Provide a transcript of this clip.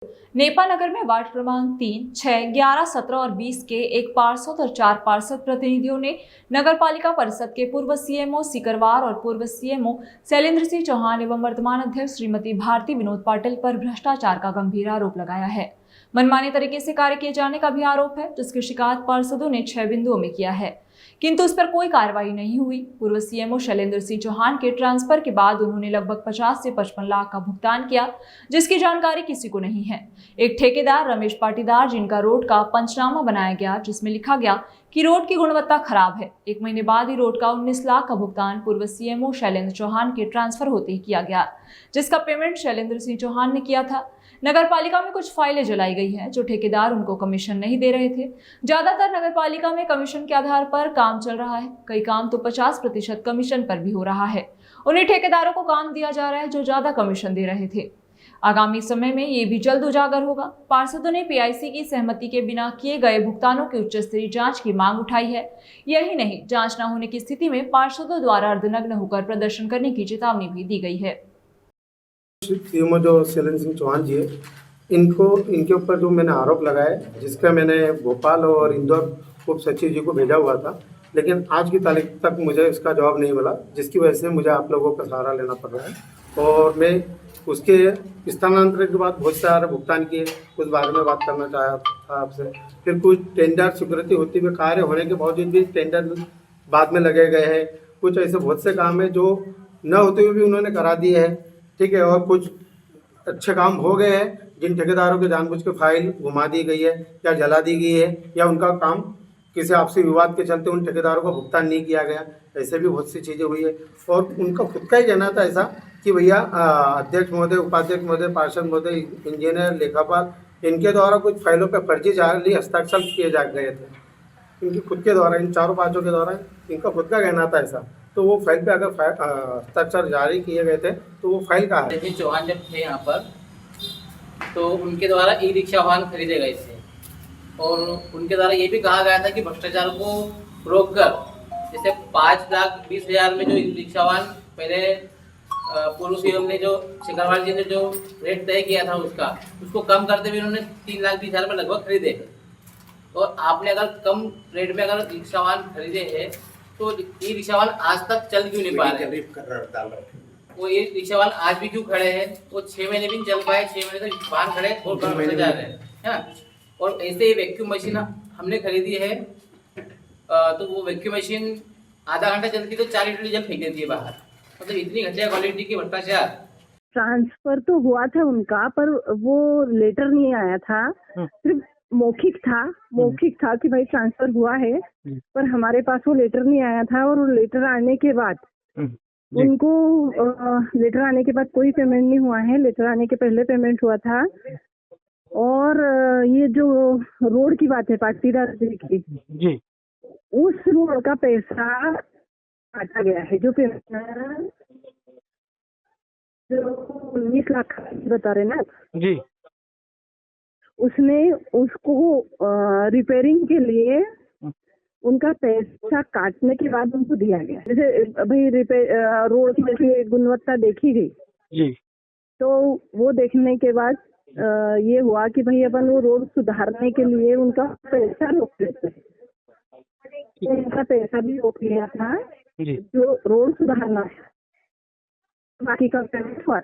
Nipah नगर में ward क्रमांक 3, 6, 11, 17 और 20 के एक पार्षद और 4 पार्षद प्रतिनिधियों ने नगर पालिका परिषद के पूर्व सीएमओ सिकरवार और पूर्व सीएमओ शैलेंद्र सिंह चौहान एवं वर्तमान अध्यक्ष श्रीमती भारती विनोद पाटिल पर भ्रष्टाचार का गंभीर आरोप लगाया है। मनमाने तरीके से कार्य किए जाने का भी आरोप है, जिसकी शिकायत पार्षदों ने 6 बिंदुओं में किया है, किंतु उस पर कोई कार्रवाई नहीं हुई। पूर्व सीएमओ शैलेंद्र सिंह चौहान के ट्रांसफर के बाद उन्होंने लगभग 50 से 55 लाख का भुगतान किया, जिसकी जानकारी किसी को नहीं है। एक ठेकेदार रमेश पाटीदार, जिनका रोड का पंचनामा बनाया गया, जिसमें लिखा गया कि रोड की गुणवत्ता खराब है। 1 महीने बाद ही रोड का 19 लाख का भुगतान पूर्व सीएमओ शैलेंद्र चौहान के ट्रांसफर होते ही किया गया, जिसका पेमेंट शैलेंद्र सिंह चौहान ने किया था। नगर पालिका में कुछ फाइलें जलाई गई हैं, जो ठेकेदार उनको कमीशन नहीं दे रहे थे। ज्यादातर नगर पालिका में कमीशन के आधार पर काम चल रहा है, कई काम तो 50% कमीशन पर भी हो रहा है। उन्हीं ठेकेदारों को काम दिया जा रहा है जो ज्यादा कमीशन दे रहे थे। आगामी समय में ये भी जल्द उजागर होगा। पार्षदों ने पीआईसी की सहमति के बिना किए गए भुगतानों की उच्च स्तरीय जांच की मांग उठाई है। यही नहीं, जांच न होने की स्थिति में पार्षदों द्वारा अर्धनग्न होकर प्रदर्शन करने की चेतावनी भी दी गई है। सीएमओ जो शैलेंद्र सिंह चौहान जी है, इनके ऊपर जो मैंने आरोप लगाए, जिसका मैंने भोपाल और इंदौर उप सचिव जी को भेजा हुआ था, लेकिन आज की तारीख तक मुझे इसका जवाब नहीं मिला, जिसकी वजह से मुझे आप लोगों का सहारा लेना पड़ रहा है। और मैं उसके स्थानांतरण के बाद बहुत सारे भुगतान किए, कुछ बाद में बात करना चाहा था आपसे। फिर कुछ टेंडर स्वीकृति होते हुए कार्य होने के बावजूद भी टेंडर बाद में लगे गए हैं। कुछ ऐसे बहुत से काम है जो न होते हुए भी उन्होंने करा दिए हैं, ठीक है। और कुछ अच्छे काम हो गए हैं, जिन ठेकेदारों के जानबूझ के फाइल घुमा दी गई है या जला दी गई है, या उनका काम किसी आपसी विवाद के चलते उन ठेकेदारों को भुगतान नहीं किया गया, ऐसे भी बहुत सी चीज़ें हुई है। और उनका खुद का ही कहना था ऐसा कि भैया अध्यक्ष महोदय, उपाध्यक्ष महोदय, पार्षद महोदय, इंजीनियर, लेखापाल, इनके द्वारा कुछ फाइलों पर फर्जी जाली हस्ताक्षर किए जा गए थे, इनकी खुद के द्वारा, इन चारों पाँचों के द्वारा। इनका खुद का कहना था ऐसा। तो वो फाइल पे अगर हस्ताक्षर जारी किए गए थे तो वो फाइल कहाँ है? चौहान जब थे यहाँ पर तो उनके द्वारा ई रिक्शा वाहन खरीदे गए थे, और उनके द्वारा ये भी कहा गया था कि भ्रष्टाचार को रोककर, जैसे 5,20,000 में जो ई रिक्शा वाहन पहले पूर्व सीएम ने, जो सिकरवार जी ने जो रेट तय किया था उसको कम करते हुए उन्होंने 3,20,000 में लगभग खरीदे। और आपने अगर कम रेट में अगर रिक्शा वाहन खरीदे हैं तो ये रिक्शा वाहन आज तक चल क्यों नहीं पा रहे? वो ये रिक्शा वाहन आज भी क्यों खड़े हैं? वो 6 महीने भी नहीं चल पाए, 6 महीने तक वाहन खड़े और बढ़ते जा रहे हैं, है ना। और ऐसे ही वैक्यूम मशीन हमने खरीदी है, तो वो वैक्यूम मशीन आधा घंटा चलती तो 4 लीटर डीजल फेंक देती है बाहर। मतलब इतनी घटिया क्वालिटी की भ्रष्टाचार। ट्रांसफर तो हुआ था उनका, पर वो लेटर नहीं आया था, सिर्फ मौखिक था कि भाई ट्रांसफर हुआ है, पर हमारे पास वो लेटर नहीं आया था। और लेटर आने के बाद उनको लेटर आने के बाद कोई पेमेंट नहीं हुआ है। लेटर आने के पहले पेमेंट हुआ था। और ये जो रोड की बात है पाटीदार की, उस रोड का पैसा काटा गया है, जो पेमेंट जो 19 लाख बता रहे ना जी, उसने उसको रिपेयरिंग के लिए उनका पैसा काटने के बाद उनको दिया गया। जैसे भाई रोड की जैसे गुणवत्ता देखी गई जी, तो वो देखने के बाद ये हुआ कि भाई अपन वो रोड सुधारने के लिए उनका पैसा रोक देते हैं। तो उनका पैसा भी रोक लिया था जी, जो रोड सुधारना है, बाकी का पेमेंट हुआ।